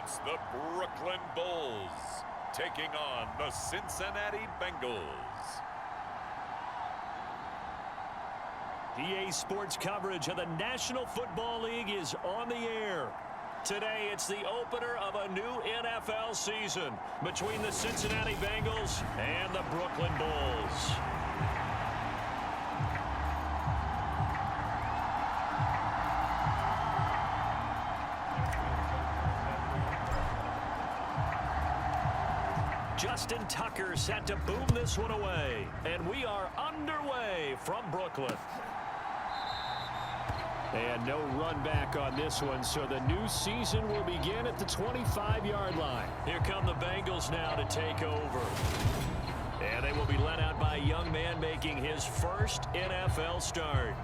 It's the Brooklyn Bulls taking on the Cincinnati Bengals. EA Sports coverage of the National Football League is on the air. Today, it's the opener of a new NFL season between the Cincinnati Bengals and the Brooklyn Bulls. Justin Tucker set to boom this one away. And we are underway from Brooklyn. And no run back on this one, so the new season will begin at the 25-yard line. Here come the Bengals now to take over. And they will be led out by a young man making his first NFL start.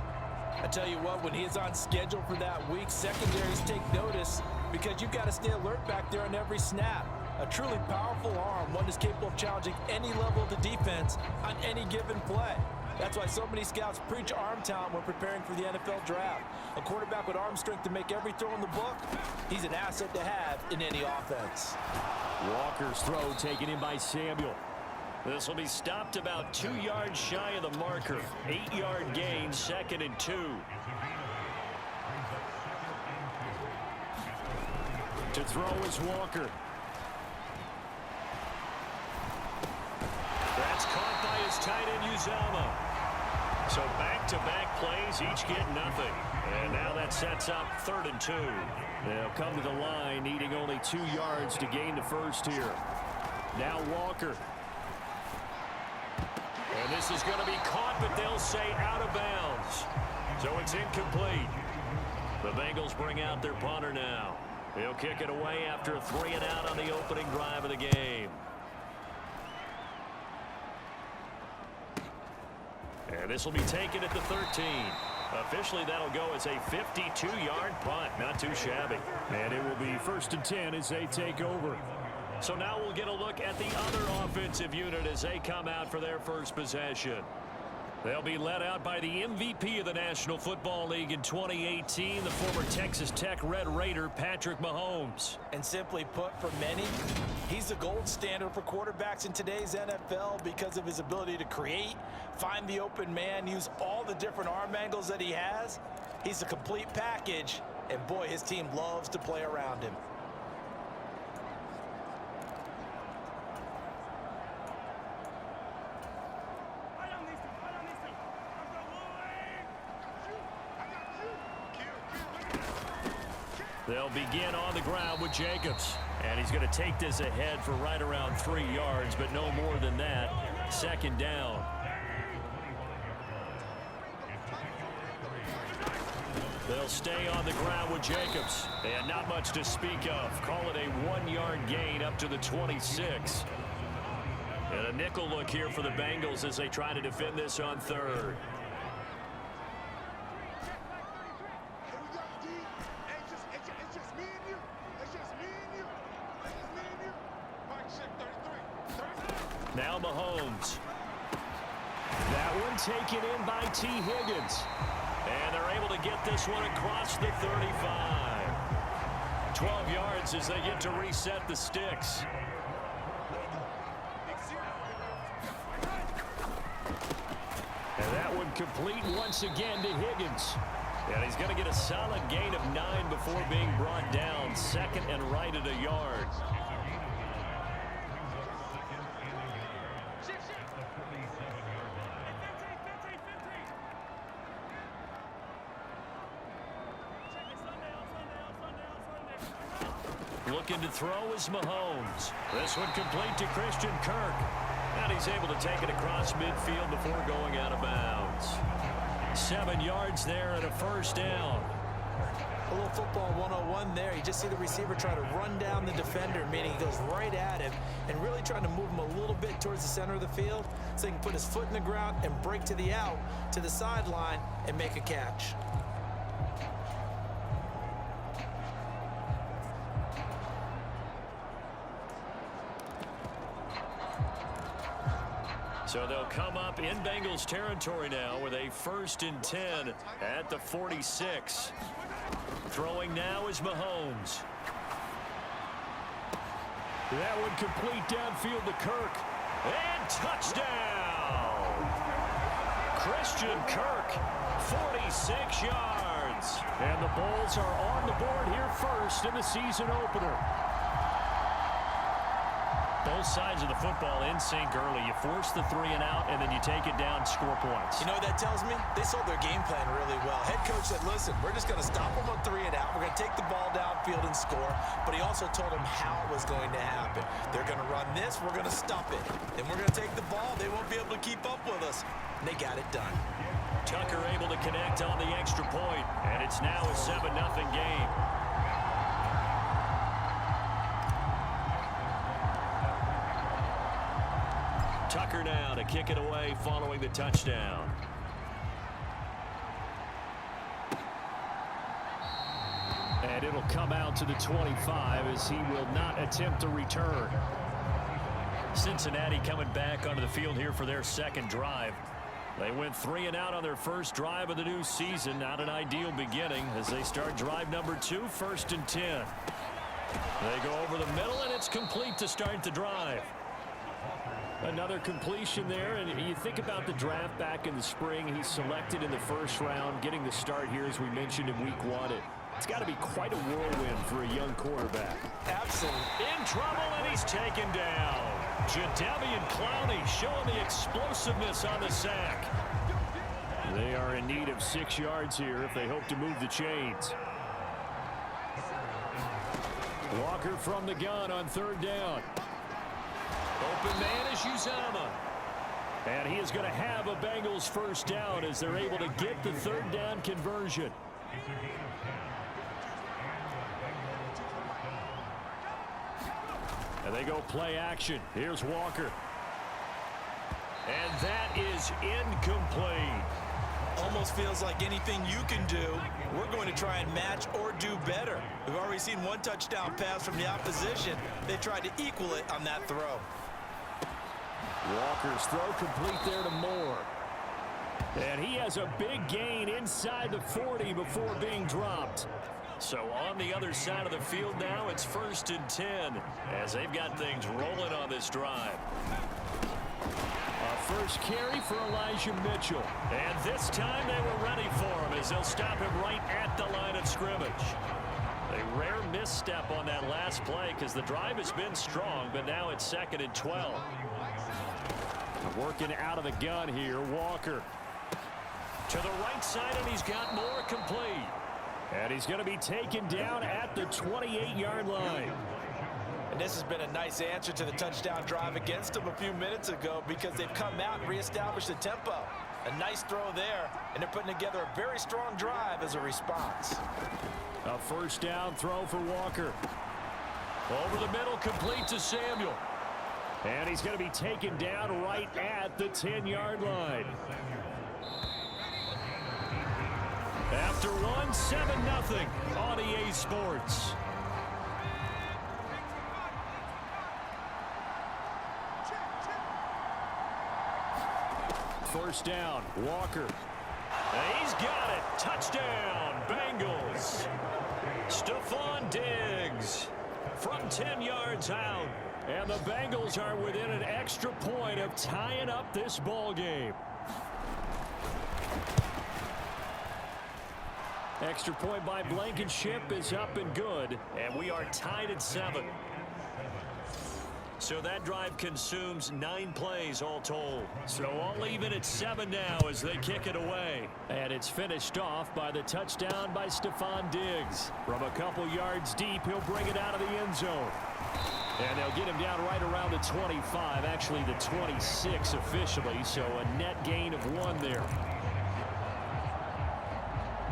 I tell you what, when he's on schedule for that week, secondaries take notice because you've got to stay alert back there on every snap. A truly powerful arm, one is capable of challenging any level of the defense on any given play. That's why so many scouts preach arm talent when preparing for the NFL draft. A quarterback with arm strength to make every throw in the book, he's an asset to have in any offense. Walker's throw taken in by Samuel. This will be stopped about 2 yards shy of the marker. 8-yard gain, 2nd and 2. To throw is Walker. That's caught by his tight end, Uzama. So back-to-back plays, each get nothing. And now that sets up 3rd and 2. They'll come to the line, needing only 2 yards to gain the first here. Now Walker. And this is going to be caught, but they'll say out of bounds. So it's incomplete. The Bengals bring out their punter now. He'll kick it away after a 3-and-out on the opening drive of the game. And this will be taken at the 13. Officially, that'll go as a 52-yard punt. Not too shabby. And it will be 1st and 10 as they take over. So now we'll get a look at the other offensive unit as they come out for their first possession. They'll be led out by the MVP of the National Football League in 2018, the former Texas Tech Red Raider, Patrick Mahomes. And simply put, for many, he's the gold standard for quarterbacks in today's NFL because of his ability to create, find the open man, use all the different arm angles that he has. He's a complete package, and boy, his team loves to play around him. They'll begin on the ground with Jacobs. And he's going to take this ahead for right around 3 yards, but no more than that. 2nd down. They'll stay on the ground with Jacobs. And not much to speak of. Call it a 1-yard gain up to the 26. And a nickel look here for the Bengals as they try to defend this on 3rd. Now Mahomes. That one taken in by T. Higgins. And they're able to get this one across the 35. 12 yards as they get to reset the sticks. And that one complete once again to Higgins. And he's going to get a solid gain of 9 before being brought down. 2nd and right at a yard. Looking to throw is Mahomes. This one complete to Christian Kirk. And he's able to take it across midfield before going out of bounds. 7 yards there and a 1st down. A little football 101 there. You just see the receiver try to run down the defender, meaning he goes right at him and really trying to move him a little bit towards the center of the field so he can put his foot in the ground and break to the out, to the sideline, and make a catch. So they'll come up in Bengals territory now with a 1st and 10 at the 46. Throwing now is Mahomes. That one complete downfield to Kirk. And touchdown! Christian Kirk, 46 yards. And the Bulls are on the board here first in the season opener. Both sides of the football in sync early. You force the 3 and out, and then you take it down, score points. You know what that tells me? They sold their game plan really well. Head coach said, listen, we're just going to stop them on 3 and out. We're going to take the ball downfield and score. But he also told them how it was going to happen. They're going to run this. We're going to stop it. Then we're going to take the ball. They won't be able to keep up with us. And they got it done. Tucker able to connect on the extra point, and it's now a 7-0 game. Tucker now to kick it away following the touchdown. And it'll come out to the 25 as he will not attempt a return. Cincinnati coming back onto the field here for their second drive. They went 3 and out on their first drive of the new season. Not an ideal beginning as they start drive number 2, 1st and 10. They go over the middle, and it's complete to start the drive. Another completion there, and you think about the draft back in the spring. He's selected in the first round, getting the start here, as we mentioned, in week 1. It's got to be quite a whirlwind for a young quarterback. Absolutely. In trouble, and he's taken down. Jadeveon Clowney showing the explosiveness on the sack. They are in need of 6 yards here if they hope to move the chains. Walker from the gun on 3rd down. Open man is Uzama. And he is going to have a Bengals first down as they're able to get the 3rd down conversion. And they go play action. Here's Walker. And that is incomplete. Almost feels like anything you can do, we're going to try and match or do better. We've already seen 1 touchdown pass from the opposition. They tried to equal it on that throw. Walker's throw complete there to Moore. And he has a big gain inside the 40 before being dropped. So on the other side of the field now, it's 1st and 10 as they've got things rolling on this drive. A first carry for Elijah Mitchell. And this time they were ready for him as they'll stop him right at the line of scrimmage. A rare misstep on that last play because the drive has been strong, but now it's 2nd and 12. Working out of the gun here, Walker. To the right side, and he's got Moore complete. And he's going to be taken down at the 28-yard line. And this has been a nice answer to the touchdown drive against them a few minutes ago because they've come out and reestablished the tempo. A nice throw there, and they're putting together a very strong drive as a response. A first down throw for Walker. Over the middle, complete to Samuel. And he's going to be taken down right at the 10-yard line. After one, 7-0 on EA Sports. First down, Walker. He's got it. Touchdown, Bengals. Stephon Diggs from 10 yards out. And the Bengals are within an extra point of tying up this ball game. Extra point by Blankenship is up and good, and we are tied at 7. So that drive consumes 9 plays all told. So all even at 7 now as they kick it away. And it's finished off by the touchdown by Stephon Diggs. From a couple yards deep, he'll bring it out of the end zone. And they'll get him down right around the 25, actually the 26 officially, so a net gain of 1 there.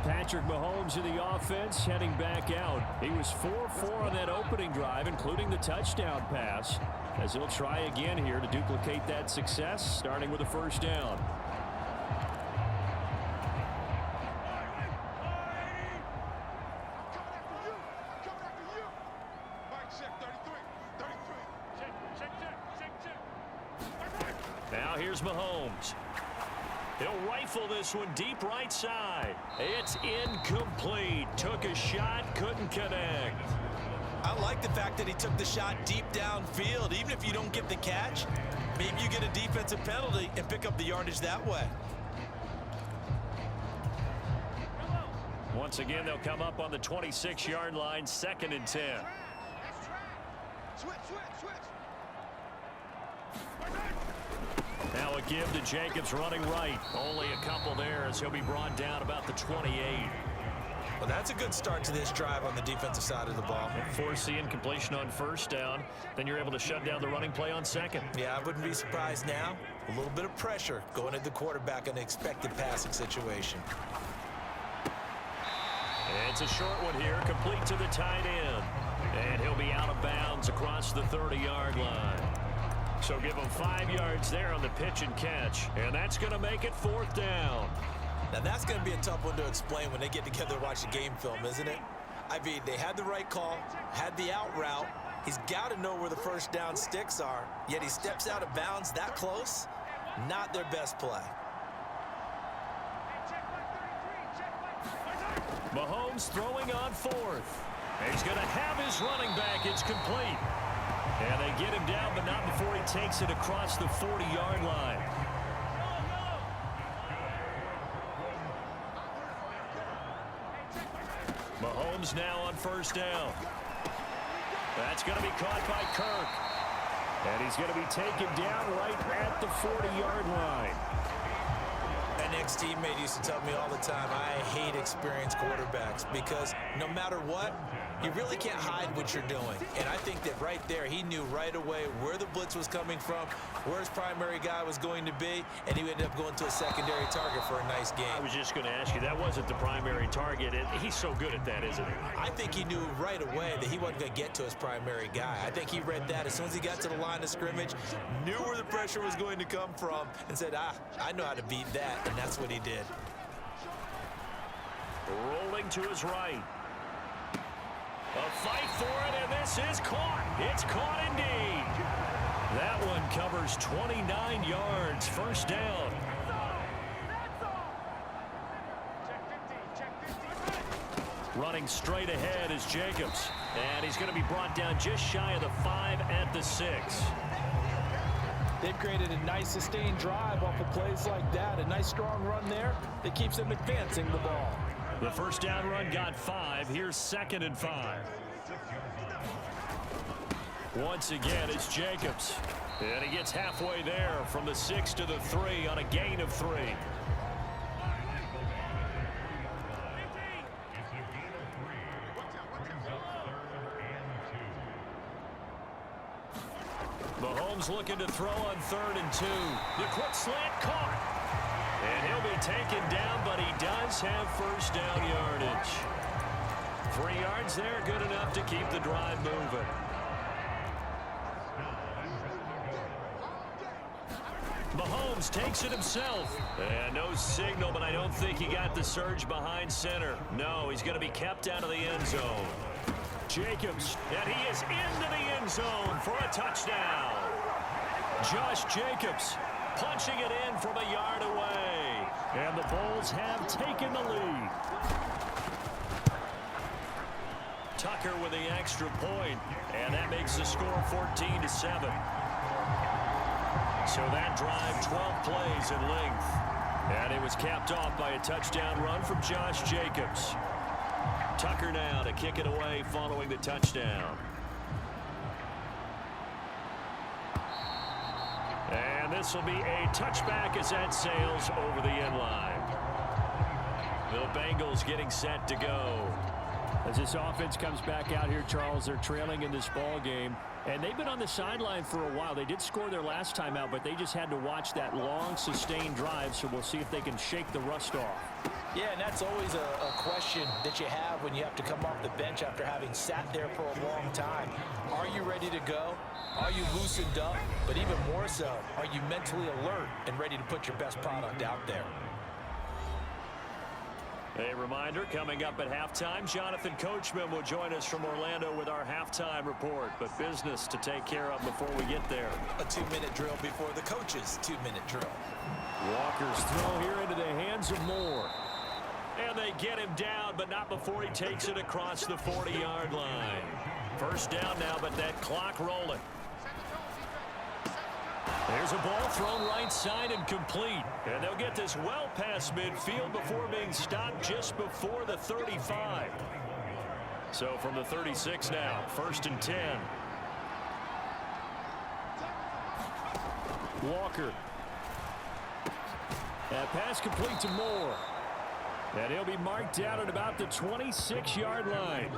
Patrick Mahomes in the offense heading back out. He was 4-4 on that opening drive, including the touchdown pass, as he'll try again here to duplicate that success, starting with a first down. Now here's Mahomes. He'll rifle this one deep right side. It's incomplete. Took a shot, couldn't connect. I like the fact that he took the shot deep downfield. Even if you don't get the catch, maybe you get a defensive penalty and pick up the yardage that way. Once again, they'll come up on the 26-yard line, 2nd and 10. Now a give to Jacobs running right. Only a couple there as he'll be brought down about the 28. Well, that's a good start to this drive on the defensive side of the ball. Force the incompletion on 1st down. Then you're able to shut down the running play on 2nd. Yeah, I wouldn't be surprised now. A little bit of pressure going at the quarterback in an expected passing situation. It's a short one here, complete to the tight end. And he'll be out of bounds across the 30-yard line. So give him 5 yards there on the pitch and catch. And that's going to make it 4th down. Now, that's going to be a tough one to explain when they get together and watch the game film, isn't it? I mean, they had the right call, had the out route. He's got to know where the 1st down sticks are, yet he steps out of bounds that close. Not their best play. Mahomes throwing on 4th. He's going to have his running back. It's complete. And they get him down, but not before he takes it across the 40-yard line. Mahomes now on 1st down. That's going to be caught by Kirk. And he's going to be taken down right at the 40-yard line. An ex-teammate used to tell me all the time, I hate experienced quarterbacks because no matter what, you really can't hide what you're doing. And I think that right there, he knew right away where the blitz was coming from, where his primary guy was going to be, and he ended up going to a secondary target for a nice game. I was just going to ask you, that wasn't the primary target. He's so good at that, isn't he? I think he knew right away that he wasn't going to get to his primary guy. I think he read that as soon as he got to the line of scrimmage, knew where the pressure was going to come from, and said, I know how to beat that, and that's what he did. Rolling to his right. A fight for it, and this is caught. It's caught indeed. That one covers 29 yards. 1st down. Running straight ahead is Jacobs. And he's going to be brought down just shy of the 5 at the 6. They've created a nice sustained drive off of plays like that. A nice strong run there that keeps them advancing the ball. The 1st down run got 5. Here's 2nd and 5. Once again, it's Jacobs. And he gets halfway there from the 6 to the 3 on a gain of 3. Mahomes looking to throw on 3rd and 2. The quick slant caught. And he'll be taken down, but he does have 1st down yardage. 3 yards there, good enough to keep the drive moving. Mahomes takes it himself. And no signal, but I don't think he got the surge behind center. No, he's going to be kept out of the end zone. Jacobs, and he is into the end zone for a touchdown. Josh Jacobs punching it in from a yard away. And the Bulls have taken the lead. Tucker with the extra point, and that makes the score 14-7. So that drive, 12 plays in length. And it was capped off by a touchdown run from Josh Jacobs. Tucker now to kick it away following the touchdown. And this will be a touchback as that sails over the end line. The Bengals getting set to go. As this offense comes back out here, Charles, they're trailing in this ball game. And they've been on the sideline for a while. They did score their last time out, but they just had to watch that long, sustained drive. So we'll see if they can shake the rust off. Yeah, and that's always a question that you have when you have to come off the bench after having sat there for a long time. Are you ready to go? Are you loosened up? But even more so, are you mentally alert and ready to put your best product out there? A reminder, coming up at halftime, Jonathan Coachman will join us from Orlando with our halftime report. But business to take care of before we get there. A 2-minute drill before the coach's 2-minute drill. Walker's throw here into the hands of Moore. And they get him down, but not before he takes it across the 40-yard line. First down now, but that clock rolling. There's a ball thrown right side and complete. And they'll get this well past midfield before being stopped just before the 35. So from the 36 now, 1st and 10. Walker. That pass complete to Moore. And he'll be marked down at about the 26-yard line.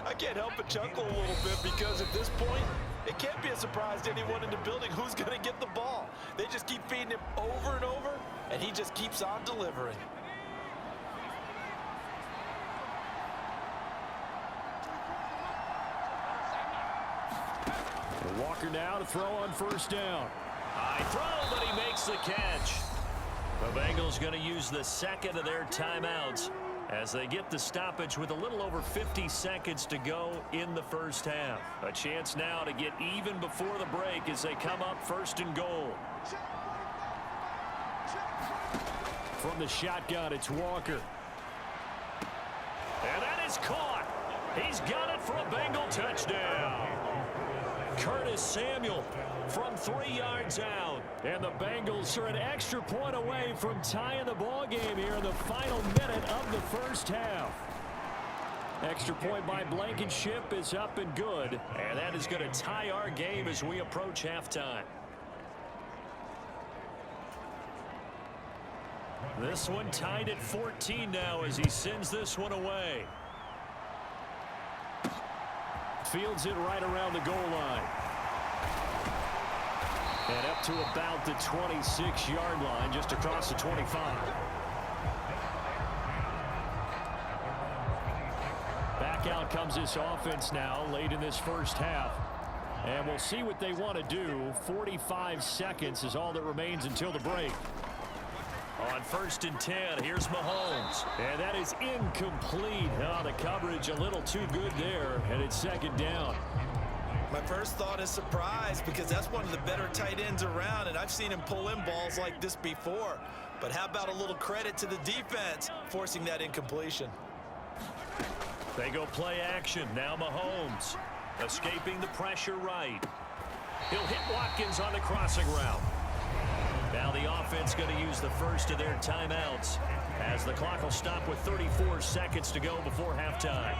I can't help but chuckle a little bit because at this point, it can't be a surprise to anyone in the building who's going to get the ball. They just keep feeding him over and over, and he just keeps on delivering. Walker now to throw on 1st down. High throw, but he makes the catch. The Bengals going to use the second of their timeouts as they get the stoppage with a little over 50 seconds to go in the first half. A chance now to get even before the break as they come up 1st and goal. From the shotgun, it's Walker. And that is caught. He's got it for a Bengal touchdown. Curtis Samuel from 3 yards out. And the Bengals are an extra point away from tying the ball game here in the final minute of the first half. Extra point by Blankenship is up and good. And that is going to tie our game as we approach halftime. This one tied at 14 now as he sends this one away. Fields it right around the goal line. And up to about the 26-yard line, just across the 25. Back out comes this offense now late in this first half. And we'll see what they want to do. 45 seconds is all that remains until the break. On 1st and 10, here's Mahomes. And that is incomplete. Oh, the coverage a little too good there, and it's 2nd down. My first thought is surprise because that's one of the better tight ends around, and I've seen him pull in balls like this before. But how about a little credit to the defense forcing that incompletion? They go play action. Now Mahomes escaping the pressure right. He'll hit Watkins on the crossing route. Now the offense going to use the first of their timeouts as the clock will stop with 34 seconds to go before halftime.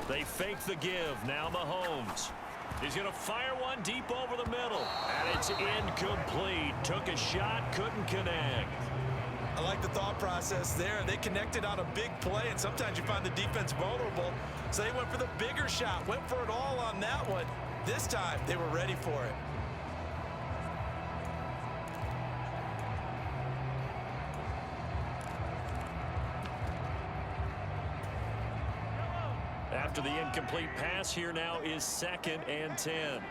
They fake the give. Now Mahomes. He's going to fire one deep over the middle. And it's incomplete. Took a shot, couldn't connect. I like the thought process there. They connected on a big play, and sometimes you find the defense vulnerable. So they went for the bigger shot, went for it all on that one. This time, they were ready for it. After the incomplete pass, here now is 2nd and 10.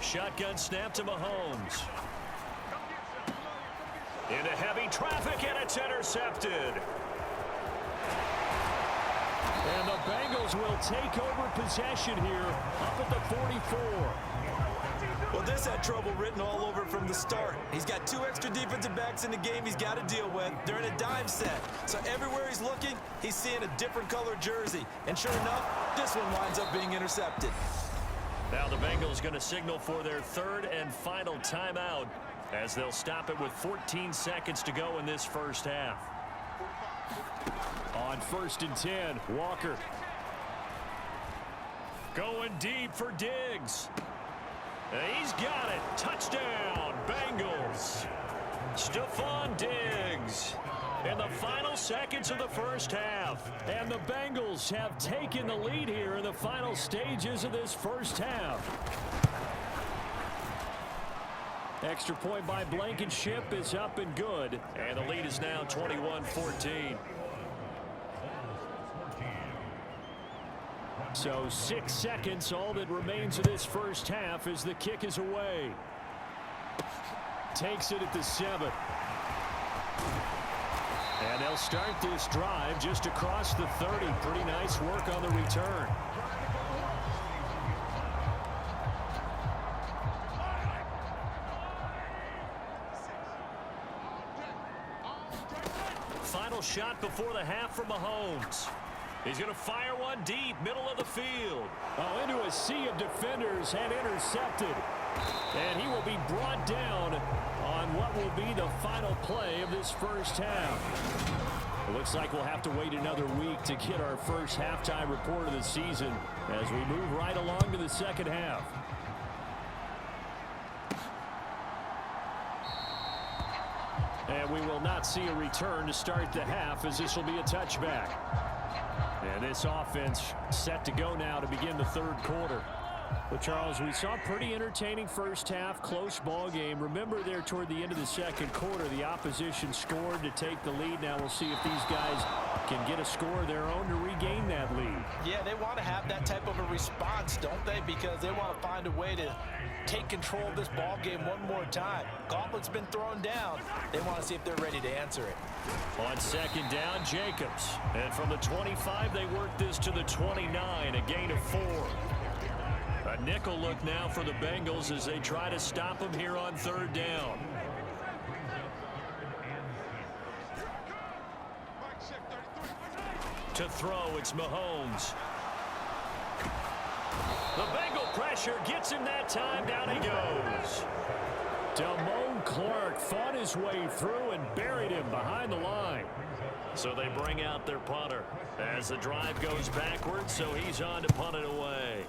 Shotgun snap to Mahomes. Into heavy traffic, and it's intercepted. And the Bengals will take over possession here up at the 44. Well, this had trouble written all over from the start. He's got 2 extra defensive backs in the game he's got to deal with. They're in a dime set. So everywhere he's looking, he's seeing a different color jersey. And sure enough, this one winds up being intercepted. Now the Bengals going to signal for their 3rd and final timeout as they'll stop it with 14 seconds to go in this first half. On 1st and 10, Walker. Going deep for Diggs. He's got it. Touchdown, Bengals. Stephon Diggs in the final seconds of the first half. And the Bengals have taken the lead here in the final stages of this first half. Extra point by Blankenship is up and good. And the lead is now 21-14. So 6 seconds, all that remains of this first half as the kick is away. Takes it at the 7. And they'll start this drive just across the 30. Pretty nice work on the return. final shot before the half from Mahomes. He's going to fire one deep, middle of the field. Oh, into a sea of defenders and intercepted. And he will be brought down on what will be the final play of this first half. It looks like we'll have to wait another week to get our first halftime report of the season as we move right along to the second half. And we will not see a return to start the half, as this will be a touchback. And this offense set to go now to begin the third quarter. Well, Charles, we saw a pretty entertaining first half, close ball game. Remember there toward the end of the second quarter, the opposition scored to take the lead. Now we'll see if these guys can get a score of their own to regain that lead. Yeah, they want to have that type of a response, don't they? Because they want to find a way to take control of this ball game one more time. Gauntlet's been thrown down. They want to see if they're ready to answer it. On second down, Jacobs. And from the 25, they work this to the 29, a gain of 4. A nickel look now for the Bengals as they try to stop them here on third down. To throw, it's Mahomes. The Bengal pressure gets him that time. Down he goes. Damone Clark fought his way through and buried him behind the line. So they bring out their punter as the drive goes backwards, so he's on to punt it away.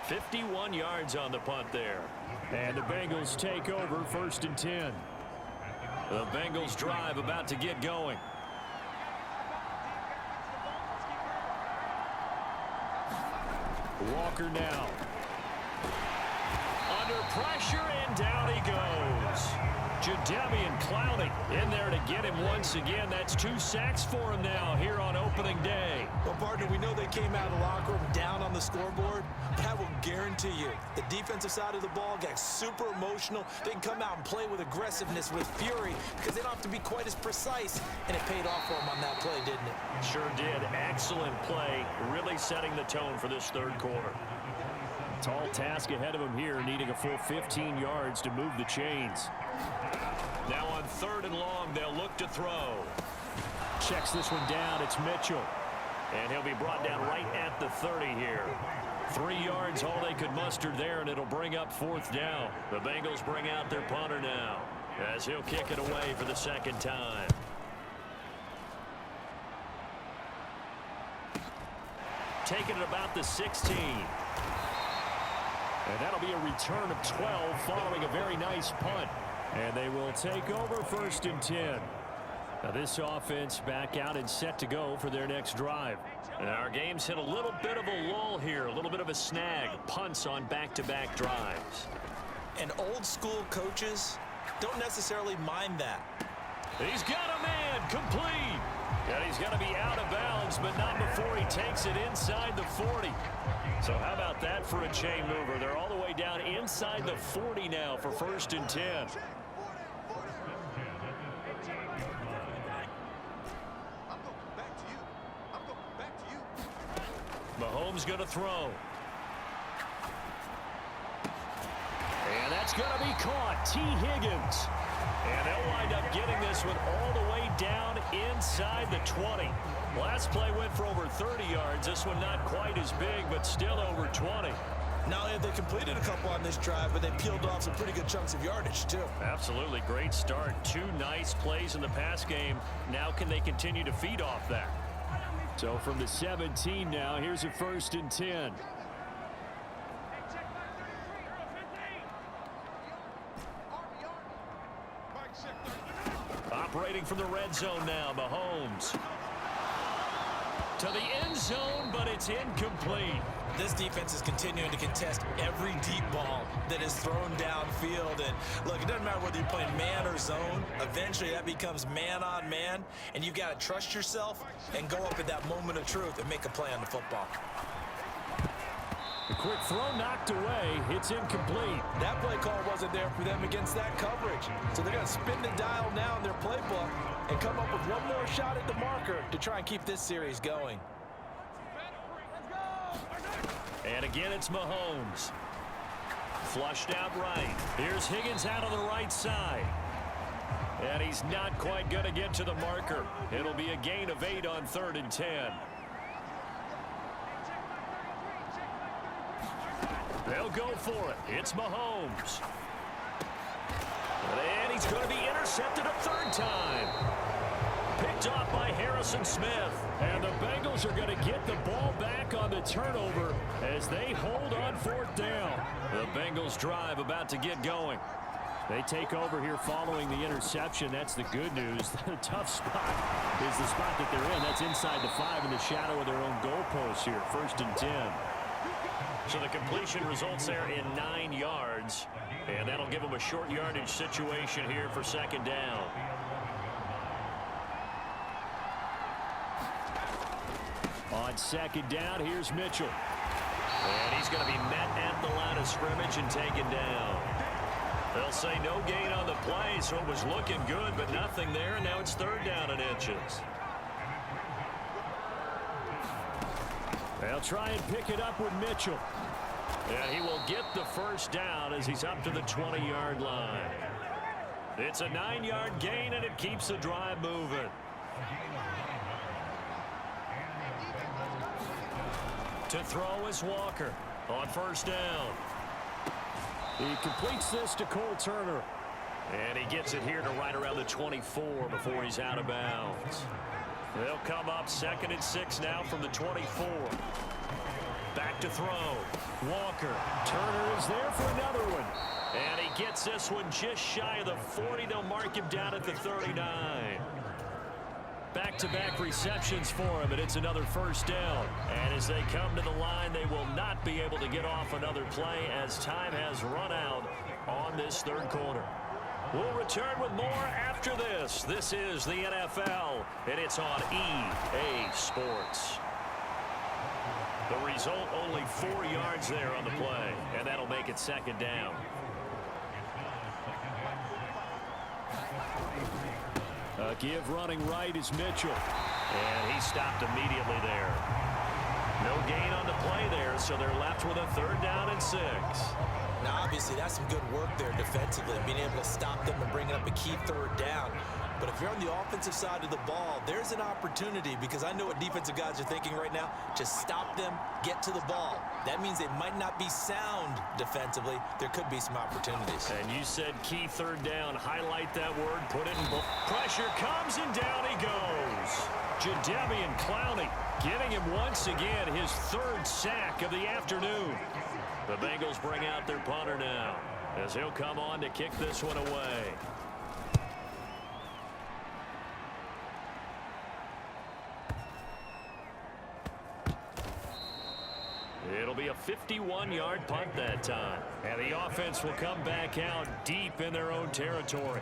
.51 yards on the punt there. And the Bengals take over, first and 10. The Bengals drive about to get going. Walker now. Under pressure, and down he goes. Jadeveon Clowney in there to get him once again. That's 2 sacks for him now here on opening day. Well, partner, we know they came out of the locker room down on the scoreboard, but I will guarantee you the defensive side of the ball got super emotional. They can come out and play with aggressiveness, with fury, because they don't have to be quite as precise, and it paid off for them on that play, didn't it? Sure did. Excellent play, really setting the tone for this third quarter. Tall task ahead of him here, needing a full 15 yards to move the chains. Now on third and long, they'll look to throw. Checks this one down. It's Mitchell. And he'll be brought down right at the 30 here. 3 yards all they could muster there, and it'll bring up fourth down. The Bengals bring out their punter now as he'll kick it away for the second time. Taking it about the 16. And that'll be a return of 12 following a very nice punt. And they will take over first and 10. Now this offense back out and set to go for their next drive. And our game's hit a little bit of a lull here, a little bit of a snag. Punts on back-to-back drives. And old school coaches don't necessarily mind that. He's got a man, complete. And he's going to be out of bounds, but not before he takes it inside the 40. So how about that for a chain mover? They're all the way down inside the 40 now for first and 10. Mahomes going to throw. And that's going to be caught. T. Higgins. And they'll wind up getting this one all the way down inside the 20. Last play went for over 30 yards. This one not quite as big, but still over 20. Not only have they completed a couple on this drive, but they peeled off some pretty good chunks of yardage, too. Absolutely. Great start. 2 nice plays in the pass game. Now can they continue to feed off that? So from the 17 now, here's a first and 10. Operating from the red zone now, Mahomes. To the end zone, but it's incomplete. This defense is continuing to contest every deep ball that is thrown downfield. And look, it doesn't matter whether you're playing man or zone. Eventually, that becomes man on man. And you've got to trust yourself and go up at that moment of truth and make a play on the football. A quick throw knocked away. It's incomplete. That play call wasn't there for them against that coverage. So they're going to spin the dial now in their playbook and come up with one more shot at the marker to try and keep this series going. And again, it's Mahomes. Flushed out right. Here's Higgins out on the right side. And he's not quite going to get to the marker. It'll be a gain of 8 on 3rd and 10. They'll go for it. It's Mahomes. And he's going to be intercepted a 3rd time. Picked off by Harrison Smith. And the Bengals are going to get the ball back on the turnover as they hold on 4th down. The Bengals drive about to get going. They take over here following the interception. That's the good news. The tough spot is the spot that they're in. That's inside the 5 in the shadow of their own goalpost here. 1st and 10. So the completion results there in 9 yards. And that'll give them a short yardage situation here for 2nd down. On 2nd down, here's Mitchell. And he's going to be met at the line of scrimmage and taken down. They'll say no gain on the play, so it was looking good, but nothing there, and now it's 3rd down and inches. They'll try and pick it up with Mitchell. And he will get the 1st down as he's up to the 20-yard line. It's a 9-yard gain, and it keeps the drive moving. To throw is Walker on 1st down. He completes this to Cole Turner. And he gets it here to right around the 24 before he's out of bounds. They'll come up 2nd and 6 now from the 24. Back to throw. Walker. Turner is there for another one. And he gets this one just shy of the 40. They'll mark him down at the 39. Back-to-back receptions for him, and it's another 1st down. And as they come to the line, they will not be able to get off another play as time has run out on this 3rd quarter. We'll return with more after this. This is the NFL, and it's on EA Sports. The result, only 4 yards there on the play, and that'll make it 2nd down. A give running right is Mitchell. And he stopped immediately there. No gain on the play there, so they're left with a 3rd down and 6. Now, obviously, that's some good work there defensively, being able to stop them and bring up a key 3rd down. But if you're on the offensive side of the ball, there's an opportunity, because I know what defensive guys are thinking right now. Just stop them, get to the ball. That means they might not be sound defensively. There could be some opportunities. And you said key 3rd down. Highlight that word. Put it in both. Pressure comes, and down he goes. Jadeveon Clowney getting him once again his 3rd sack of the afternoon. The Bengals bring out their punter now as he'll come on to kick this one away. It'll be a 51-yard punt that time. And the offense will come back out deep in their own territory.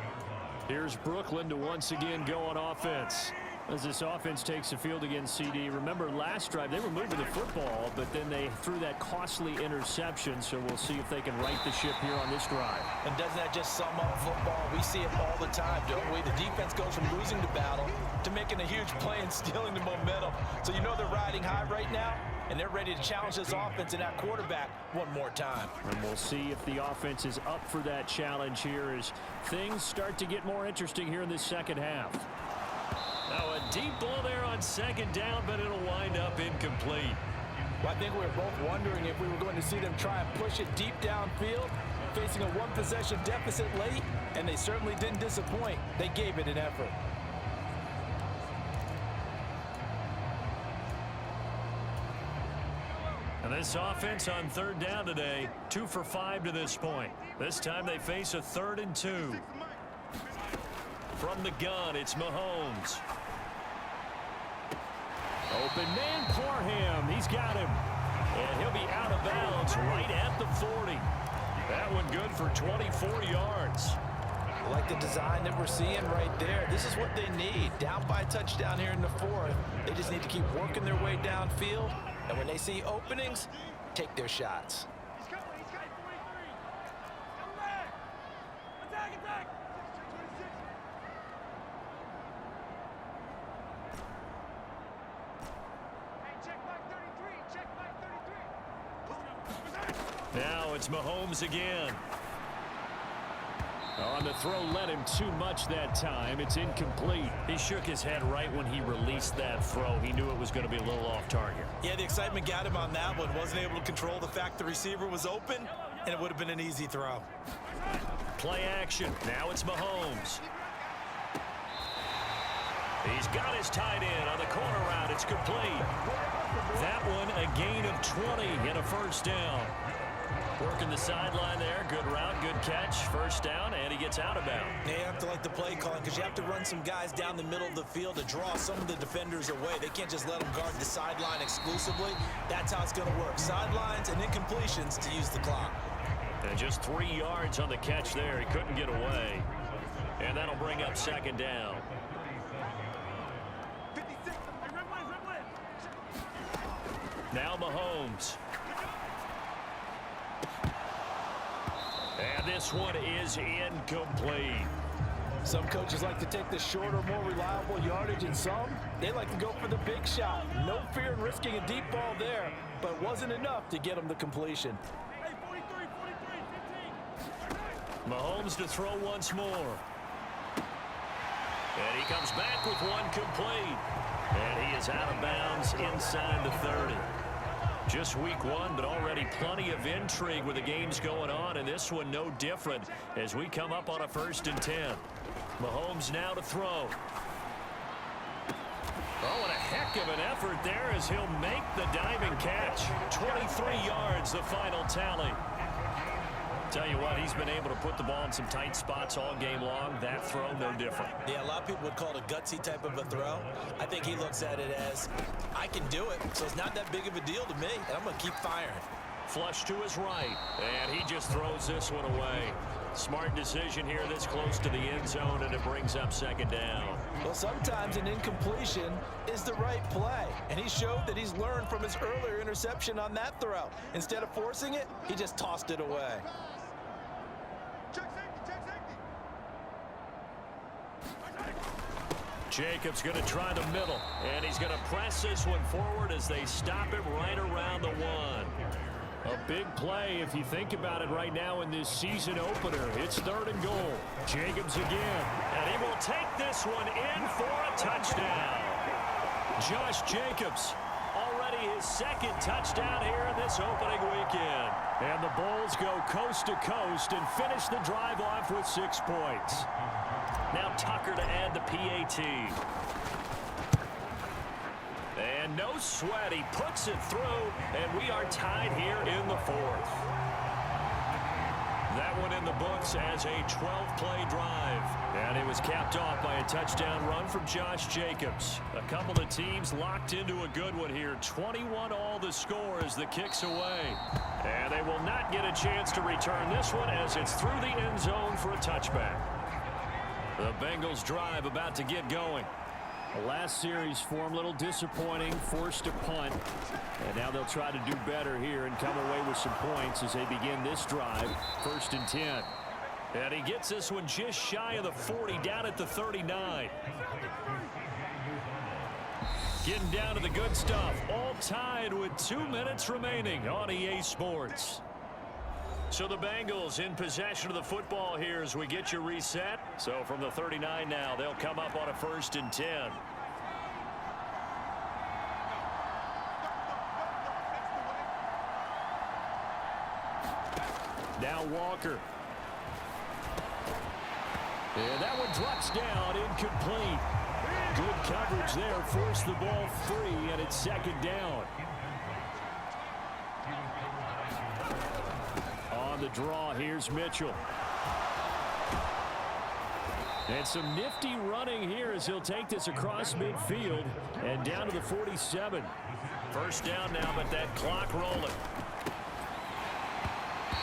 Here's Brooklyn to once again go on offense. As this offense takes the field against CD. Remember, last drive, they were moving the football, but then they threw that costly interception, so we'll see if they can right the ship here on this drive. And doesn't that just sum up football? We see it all the time, don't we? The defense goes from losing the battle to making a huge play and stealing the momentum. So you know they're riding high right now, and they're ready to challenge this offense and that quarterback one more time. And we'll see if the offense is up for that challenge here as things start to get more interesting here in this 2nd half. Now a deep ball there on 2nd down, but it'll wind up incomplete. Well, I think we were both wondering if we were going to see them try and push it deep downfield, facing a 1-possession deficit late, and they certainly didn't disappoint. They gave it an effort. And this offense on 3rd down today, 2 for 5 to this point. This time they face a 3rd and 2. From the gun, it's Mahomes. Open man, Parham. He's got him. And he'll be out of bounds right at the 40. That one good for 24 yards. I like the design that we're seeing right there. This is what they need. Down by a touchdown here in the 4th. They just need to keep working their way downfield. And when they see openings, take their shots. Now it's Mahomes again. On the throw, led him too much that time. It's incomplete. He shook his head right when he released that throw. He knew it was going to be a little off target. Yeah, the excitement got him on that one. Wasn't able to control the fact the receiver was open, and it would have been an easy throw. Play action. Now it's Mahomes. He's got his tight end on the corner route. It's complete. That one a gain of 20 and a first down. Working the sideline there. Good route, good catch. First down, and he gets out of bounds. They have to like the play calling because you have to run some guys down the middle of the field to draw some of the defenders away. They can't just let them guard the sideline exclusively. That's how it's going to work. Sidelines and incompletions to use the clock. And just 3 yards on the catch there. He couldn't get away. And that'll bring up second down. Now Mahomes. And this one is incomplete. Some coaches like to take the shorter, more reliable yardage, and some, they like to go for the big shot. No fear in risking a deep ball there, but it wasn't enough to get them the completion. Mahomes to throw once more. And he comes back with one complete. And he is out of bounds inside the 30. Just week one, but already plenty of intrigue with the games going on, and this one no different as we come up on a 1st and 10. Mahomes now to throw. Oh, and a heck of an effort there as he'll make the diving catch. 23 yards, the final tally. Tell you what, he's been able to put the ball in some tight spots all game long. That throw, no different. Yeah, a lot of people would call it a gutsy type of a throw. I think he looks at it as, I can do it, so it's not that big of a deal to me, and I'm going to keep firing. Flush to his right, and he just throws this one away. Smart decision here this close to the end zone, and it brings up second down. Well, sometimes an incompletion is the right play, and he showed that he's learned from his earlier interception on that throw. Instead of forcing it, he just tossed it away. Jacobs going to try the middle, and he's going to press this one forward as they stop him right around the 1. A big play if you think about it right now in this season opener. It's 3rd and goal. Jacobs again. And he will take this one in for a touchdown. Josh Jacobs, already his 2nd touchdown here in this opening weekend. And the Bulls go coast to coast and finish the drive off with 6 points. Now Tucker to add the PAT. And no sweat, he puts it through, and we are tied here in the 4th. That one in the books as a 12-play drive. And it was capped off by a touchdown run from Josh Jacobs. A couple of teams locked into a good one here. 21 all the score as the kick's away. And they will not get a chance to return this one as it's through the end zone for a touchback. The Bengals drive about to get going. The last series for him, a little disappointing, forced a punt. And now they'll try to do better here and come away with some points as they begin this drive, 1st and 10. And he gets this one just shy of the 40, down at the 39. Getting down to the good stuff, all tied with 2 minutes remaining on EA Sports. So the Bengals in possession of the football here as we get you reset. So from the 39 now, they'll come up on a 1st and 10. Now Walker. And that one drops down, incomplete. Good coverage there, forced the ball free, and it's 2nd down. On the draw, here's Mitchell. And some nifty running here as he'll take this across midfield and down to the 47. First down now, but that clock rolling.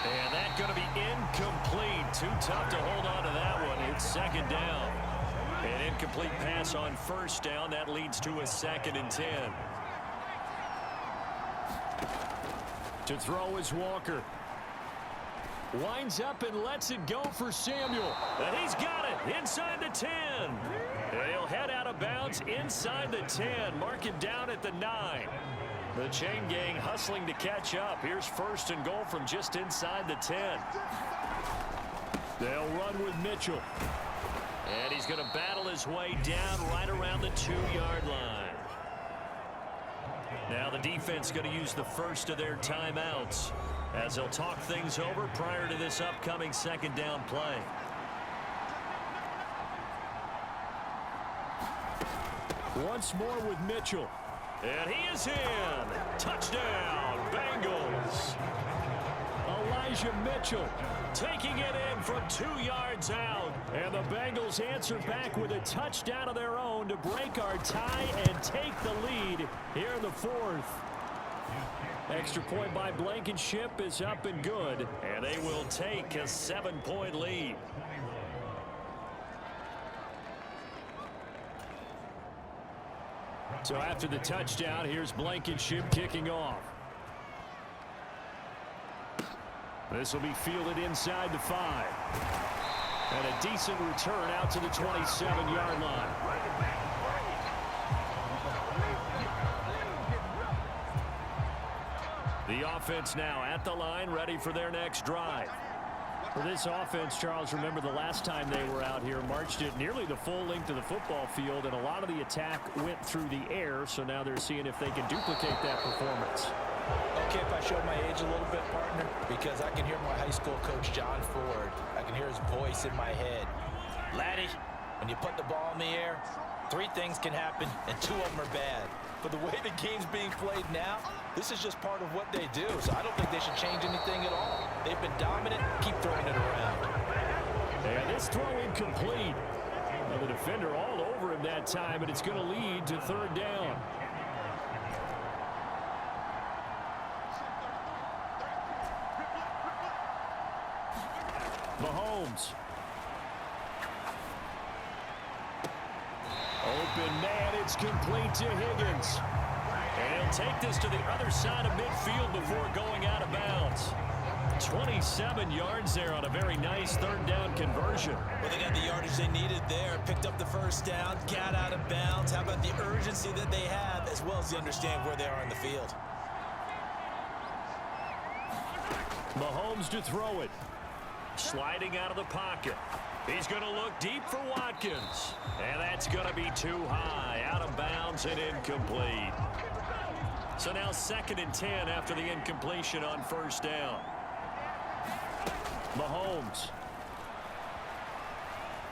And that's going to be incomplete. Too tough to hold on to that one. It's 2nd down. An incomplete pass on 1st down. That leads to a 2nd and 10. To throw is Walker. Winds up and lets it go for Samuel. And he's got it inside the 10. And he'll head out of bounds inside the 10. Mark it down at the 9. The chain gang hustling to catch up. Here's first and goal from just inside the 10. They'll run with Mitchell. And he's going to battle his way down right around the 2-yard line. Now the defense going to use the first of their timeouts as they'll talk things over prior to this upcoming second down play. Once more with Mitchell. And he is in. Touchdown, Bengals. Elijah Mitchell taking it in from 2 yards out. And the Bengals answer back with a touchdown of their own to break our tie and take the lead here in the 4th. Extra point by Blankenship is up and good. And they will take a 7-point lead. So after the touchdown, here's Blankenship kicking off. This will be fielded inside the 5. And a decent return out to the 27-yard line. The offense now at the line, ready for their next drive. For this offense, Charles, remember the last time they were out here, marched it nearly the full length of the football field, and a lot of the attack went through the air, so now they're seeing if they can duplicate that performance. Okay, if I show my age a little bit, partner, because I can hear my high school coach, John Ford. I can hear his voice in my head. Laddie, when you put the ball in the air, 3 things can happen, and 2 of them are bad. But the way the game's being played now, this is just part of what they do, so I don't think they should change anything at all. They've been dominant. Keep throwing it around. And this throw incomplete. Well, the defender all over him that time, and it's going to lead to 3rd down. Mahomes. Open man, it's complete to Higgins. And he'll take this to the other side of midfield before going out of bounds. 27 yards there on a very nice 3rd down conversion. Well, they got the yardage they needed there. Picked up the first down, got out of bounds. How about the urgency that they have, as well as they understand where they are in the field? Mahomes to throw it. Sliding out of the pocket. He's going to look deep for Watkins. And that's going to be too high. Out of bounds and incomplete. So now 2nd and 10 after the incompletion on 1st down. Mahomes.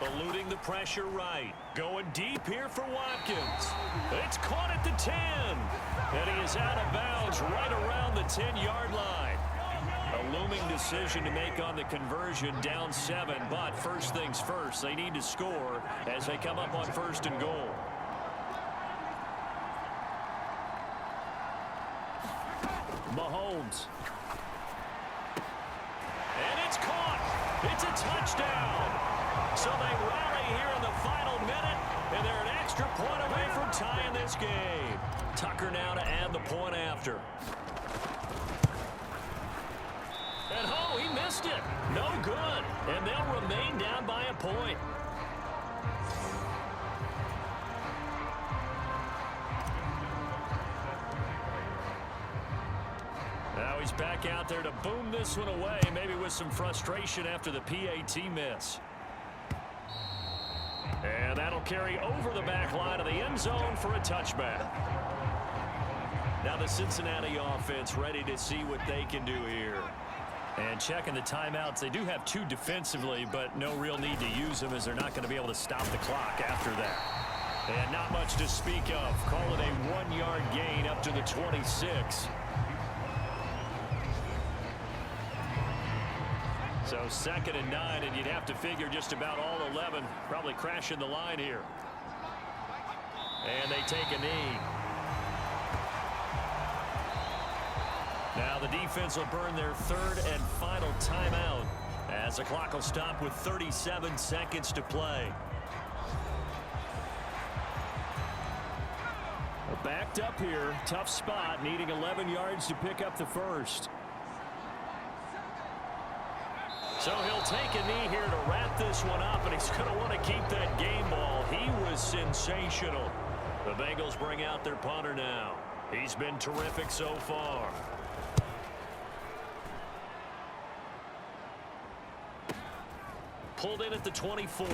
Eluding the pressure right. Going deep here for Watkins. It's caught at the 10. And he is out of bounds right around the 10-yard line. A looming decision to make on the conversion, down 7. But first things first, they need to score as they come up on 1st and goal. Mahomes. And it's caught. It's a touchdown. So they rally here in the final minute, and they're an extra point away from tying this game. Tucker now to add the point after. And oh, he missed it. No good. And they'll remain down by a point. Now he's back out there to boom this one away, maybe with some frustration after the PAT miss. And that'll carry over the back line of the end zone for a touchback. Now the Cincinnati offense ready to see what they can do here. And checking the timeouts, they do have 2 defensively, but no real need to use them as they're not going to be able to stop the clock after that. And not much to speak of. Call it a 1-yard gain up to the 26. So 2nd and 9, and you'd have to figure just about all 11 probably crashing the line here. And they take a knee. Now the defense will burn their 3rd and final timeout as the clock will stop with 37 seconds to play. Well, backed up here, tough spot, needing 11 yards to pick up the first. So he'll take a knee here to wrap this one up, and he's going to want to keep that game ball. He was sensational. The Bengals bring out their punter now. He's been terrific so far. Pulled in at the 24.